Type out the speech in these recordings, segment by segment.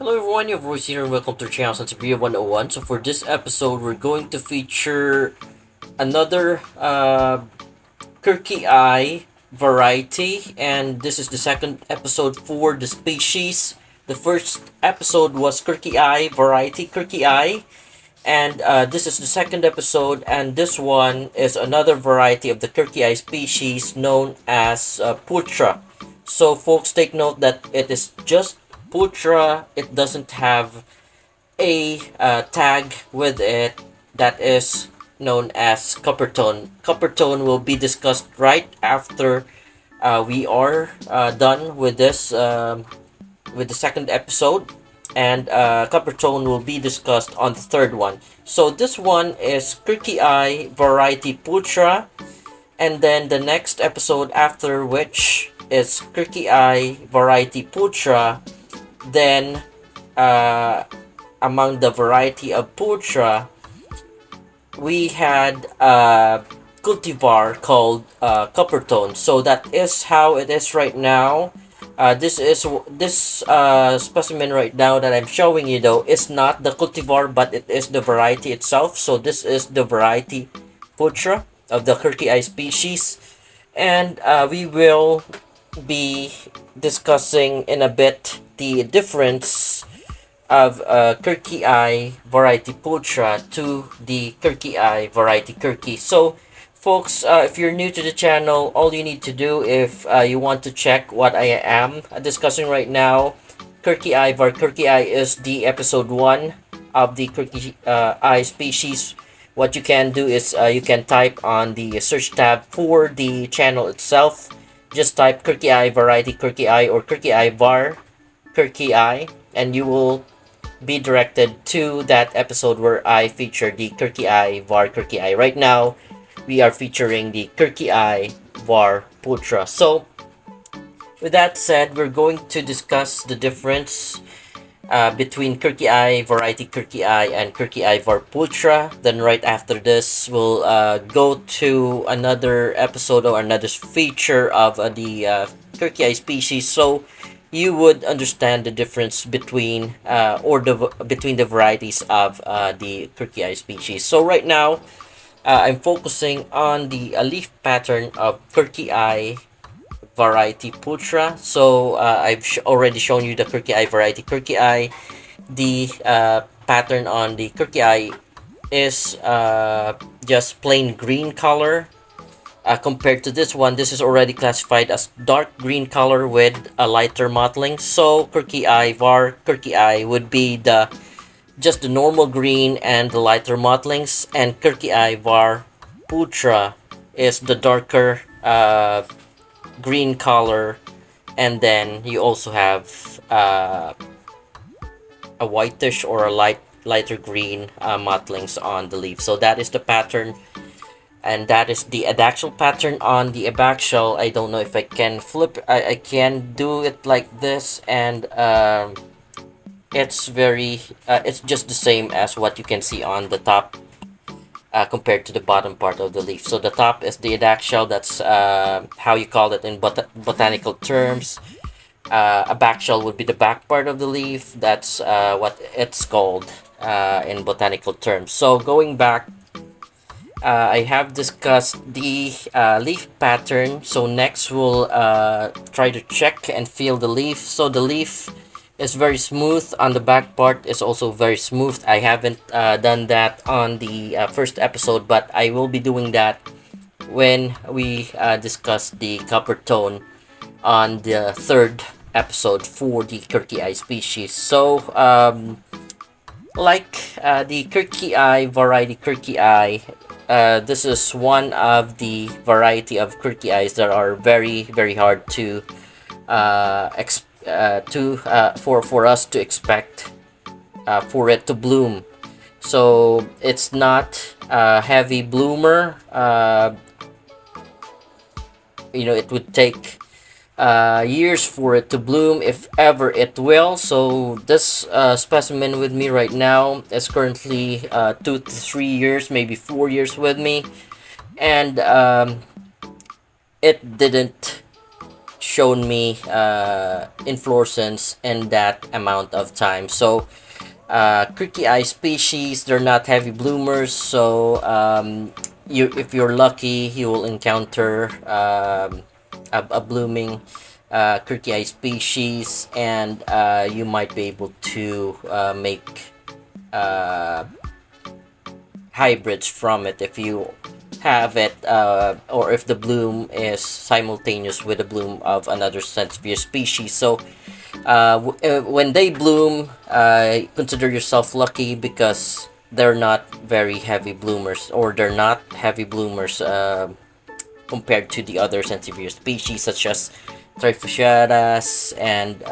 Hello everyone, your voice here and welcome to the channel Sansevieria 101. So for this episode, we're going to feature another kirkii variety, and this is the second episode for the species. The first episode was kirkii variety kirkii, and this is the second episode, and this one is another variety of the kirkii species known as Pultra. So folks, take note that it is just Pultra. It doesn't have a tag with it that is known as copper tone. Copper tone will be discussed right after we are done with this with the second episode, and copper tone will be discussed on the third one. So this one is kirkii variety Pultra, and then the next episode after which is kirkii variety Pultra. Then among the variety of Pultra, we had cultivar called copper tone. So that is how it is right now. This specimen right now that I'm showing you though is not the cultivar, but it is the variety itself. So this is the variety Pultra of the kirkii species, and we will be discussing in a bit the difference of kirkii variety Pultra to the kirkii variety kirkii. So folks, if you're new to the channel, all you need to do if you want to check what I am discussing right now, kirkii var kirkii is the episode 1 of the kirkii species. What you can do is you can type on the search tab for the channel itself. Just type kirkii variety kirkii or kirkii var kirkii, and you will be directed to that episode where I feature the kirkii var kirkii. Right now, we are featuring the kirkii var Pultra. So, with that said, we're going to discuss the difference between kirkii variety kirkii and kirkii var Pultra. Then right after this, we'll go to another episode or another feature of the kirkii species, so you would understand the difference between between the varieties of the kirkii species. So right now, I'm focusing on the leaf pattern of kirkii variety Pultra. So I've already shown you the kirkii variety kirkii. The pattern on the kirkii is just plain green color. Compared to this one, this is already classified as dark green color with a lighter mottling. So kirkii var kirkii would be just the normal green and the lighter mottlings, and kirkii var Pultra is the darker green color, and then you also have a whitish or a lighter green mottlings on the leaf. So that is the pattern, and that is the adaxial pattern. On the abaxial, I don't know if I can flip. I can do it like this, and it's just the same as what you can see on the top compared to the bottom part of the leaf. So the top is the adaxial. That's how you call it in botanical terms. Abaxial would be the back part of the leaf. That's what it's called in botanical terms. So going back, I have discussed the leaf pattern. So next we'll try to check and feel the leaf. So the leaf is very smooth. On the back part is also very smooth. I haven't done that on the first episode, but I will be doing that when we discuss the copper tone on the third episode for the kirkii species. So like the kirkii variety kirkii, this is one of the variety of kirkiis that are very hard to for us to expect for it to bloom. So it's not a heavy bloomer. It would take years for it to bloom, if ever it will. So this specimen with me right now is currently 2 to 3 years, maybe 4 years with me, and it didn't shown me inflorescence in that amount of time. So kirkii species, they're not heavy bloomers, so if you're lucky, you will encounter a blooming kirkii species, and you might be able to make uh, hybrids from it if you have it, or if the bloom is simultaneous with the bloom of another Sansevieria species. So when they bloom, consider yourself lucky because they're not very heavy bloomers, or they're not heavy bloomers compared to the other Sansevieria species such as Trifasciatas and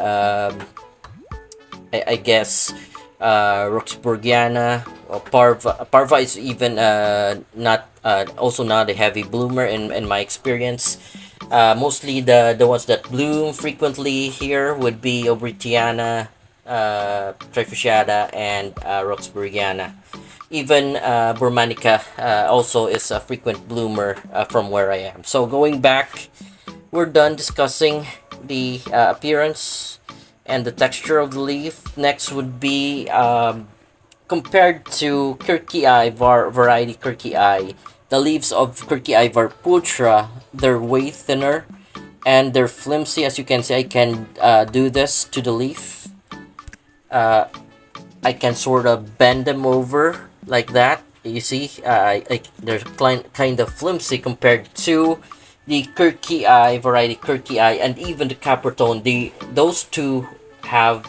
I guess Roxburghiana or Parva. Parva is even not also not a heavy bloomer in my experience. Mostly the ones that bloom frequently here would be Obritiana, Trifasciata, and Roxburghiana. Even Burmanica also is a frequent bloomer from where I am. So going back, we're done discussing the appearance and the texture of the leaf. Next would be compared to kirkii variety kirkii, the leaves of kirkii Pultra, they're way thinner and they're flimsy. As you can see, I can do this to the leaf. I can sort of bend them over like that. You see, they're kind of flimsy compared to the kirkii variety kirkii, and even the Capertone. Those two have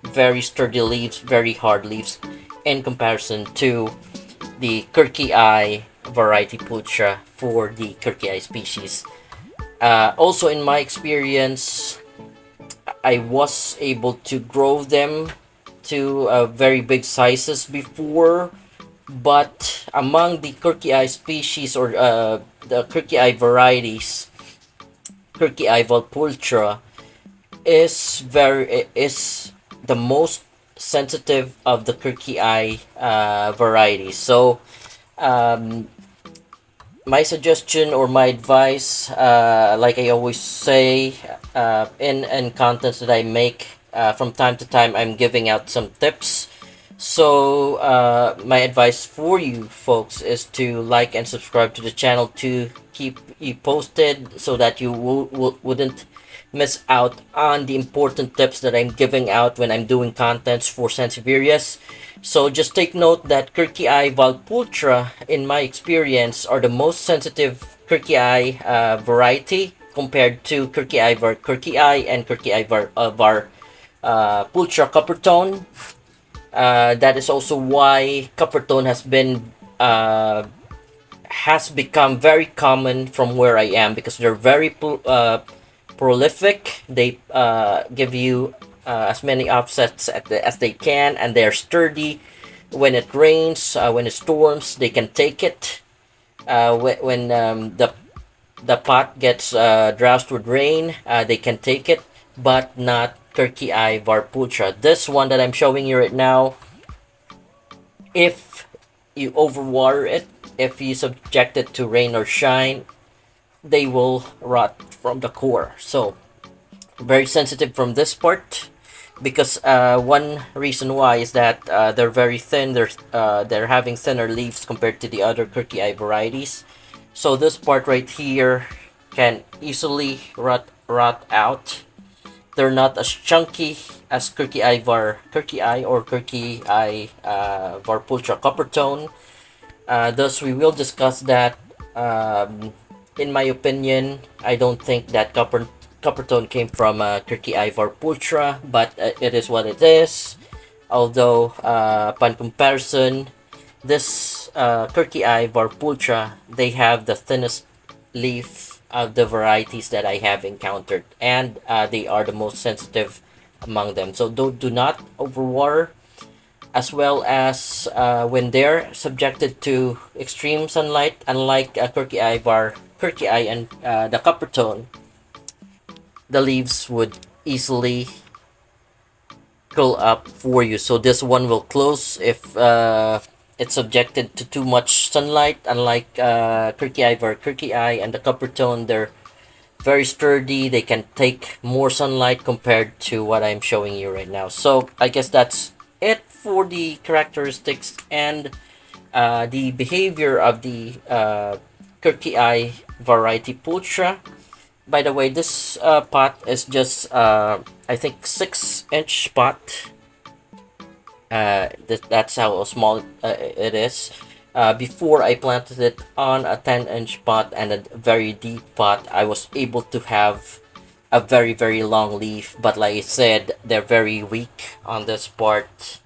very sturdy leaves, very hard leaves, in comparison to the kirkii variety Pultra for the kirkii species. Also, in my experience, I was able to grow them to very big sizes before, but among the kirkii species, or the kirkii varieties, kirkii Pultra is the most sensitive of the kirkii varieties. So my suggestion or my advice, like I always say in contents that I make, from time to time I'm giving out some tips. So my advice for you folks is to like and subscribe to the channel to keep you posted, so that you wouldn't miss out on the important tips that I'm giving out when I'm doing contents for Sansevierias. So just take note that kirkii Pultra, in my experience, are the most sensitive kirkii variety compared to kirkii and kirkii Pultra Capertone. That is also why Capertone has become very common from where I am, because they're very prolific. They give you as many offsets as they can, and they're sturdy. When it rains, when it storms, they can take it. When the pot gets doused with rain, they can take it, but not kirkii Pultra. This one that I'm showing you right now, if you overwater it, if you subject it to rain or shine, they will rot from the core. So very sensitive from this part, because one reason why is that they're very thin. They're having thinner leaves compared to the other kirkii varieties. So this part right here can easily rot out. They're not as chunky as kirkii or kirkii Pultra Capertone. Thus, we will discuss that. In my opinion, I don't think that Capertone came from kirkii Pultra, but it is what it is. Although, upon comparison, this kirkii Pultra, they have the thinnest leaf of the varieties that I have encountered, and they are the most sensitive among them. So do not overwater, as well as when they're subjected to extreme sunlight, unlike kirkii and the Capertone, the leaves would easily curl up for you. So this one will close if it's subjected to too much sunlight. Unlike kirkii and the Capertone, they're very sturdy. They can take more sunlight compared to what I'm showing you right now. So I guess that's it for the characteristics and the behavior of the kirkii variety Pultra. By the way, this pot is just I think 6-inch pot. That's how small it is. Before I planted it on a 10-inch pot and a very deep pot, I was able to have a very long leaf. But like I said, they're very weak on this part,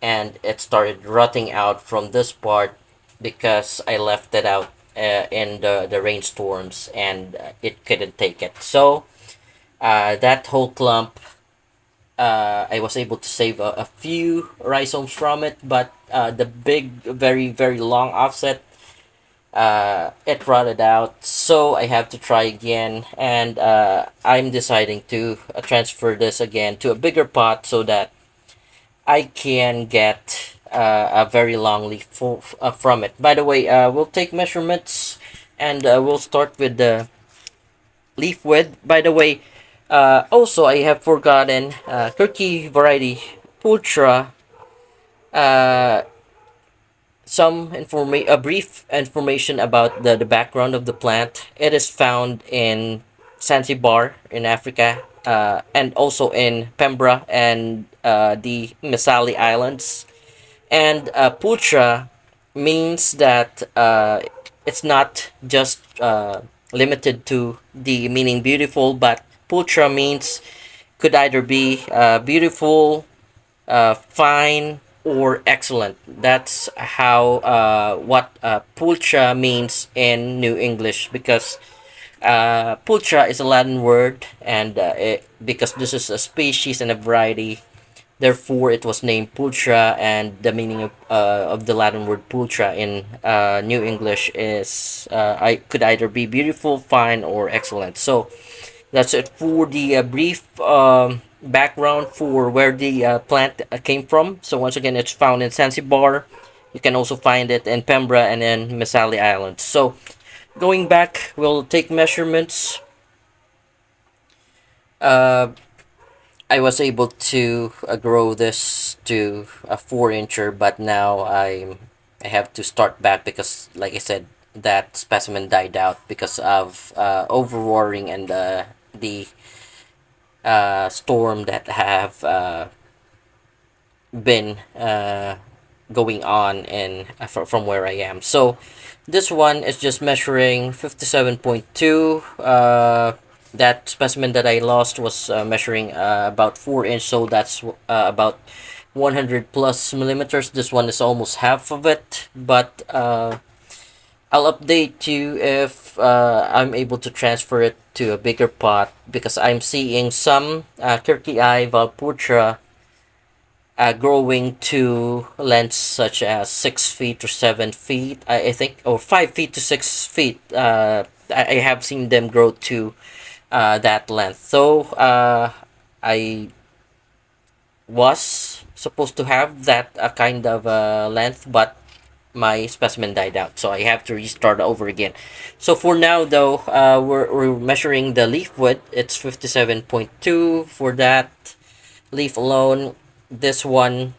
and it started rotting out from this part because I left it out in the rainstorms, and it couldn't take it. So that whole clump, I was able to save a few rhizomes from it, but the big, very long offset, it rotted out. So I have to try again, and I'm deciding to transfer this again to a bigger pot so that I can get a very long leaf from it. By the way, we'll take measurements, and we'll start with the leaf width. By the way, also I have forgotten kirkii variety Pultra. Uh, a brief information about the background of the plant. It is found in Zanzibar in Africa, and also in Pembra and the Misali Islands. And Pultra means that it's not just limited to the meaning beautiful, but Pultra means could either be beautiful, fine, or excellent. That's how what Pultra means in New English, because Pultra is a Latin word, and because this is a species and a variety, therefore it was named Pultra, and the meaning of the Latin word Pultra in New English is I could either be beautiful, fine, or excellent. So that's it for the brief background for where the plant came from. So once again, it's found in Zanzibar. You can also find it in Pembra and in Misali Islands. So going back, we'll take measurements. Uh, I was able to grow this to a 4-incher, but now I have to start back because, like I said, that specimen died out because of overwatering and the storm that have been going on in from where I am. So this one is just measuring 57.2. That specimen that I lost was measuring about 4 inch, so that's about 100 plus millimeters. This one is almost half of it, but I'll update you if I'm able to transfer it to a bigger pot, because I'm seeing some kirkii valpurcha growing to lengths such as 6 feet or 7 feet, I think, or 5 feet to 6 feet. I have seen them grow to that length. So I was supposed to have that kind of length, but my specimen died out, so I have to restart over again. So for now, though, we're measuring the leaf width. It's 57.2 for that leaf alone. This one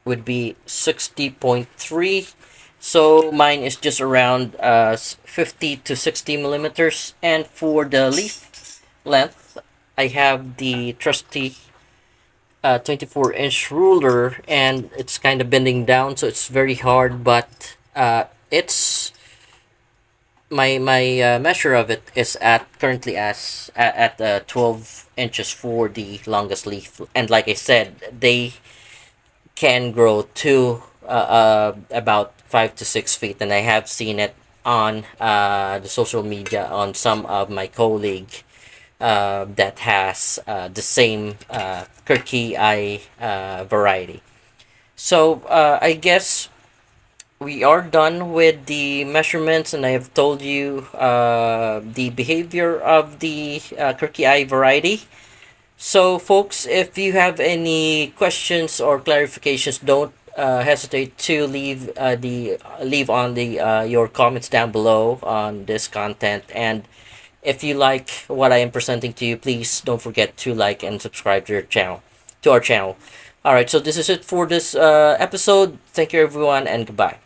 would be 60.3. So mine is just around 50 to 60 millimeters. And for the leaf length, I have the trusty 24-inch ruler, and it's kind of bending down, so it's very hard, but it's my measure of it is at currently as at 12 inches for the longest leaf. And like I said, they can grow to about 5 to 6 feet, and I have seen it on the social media on some of my colleague that has the same kirkii variety. So I guess we are done with the measurements, and I have told you the behavior of the kirkii variety. So folks, if you have any questions or clarifications, don't hesitate to leave on the your comments down below on this content. And If you like what I am presenting to you, please don't forget to like and subscribe to our channel. All right, so this is it for this episode. Thank you, everyone, and goodbye.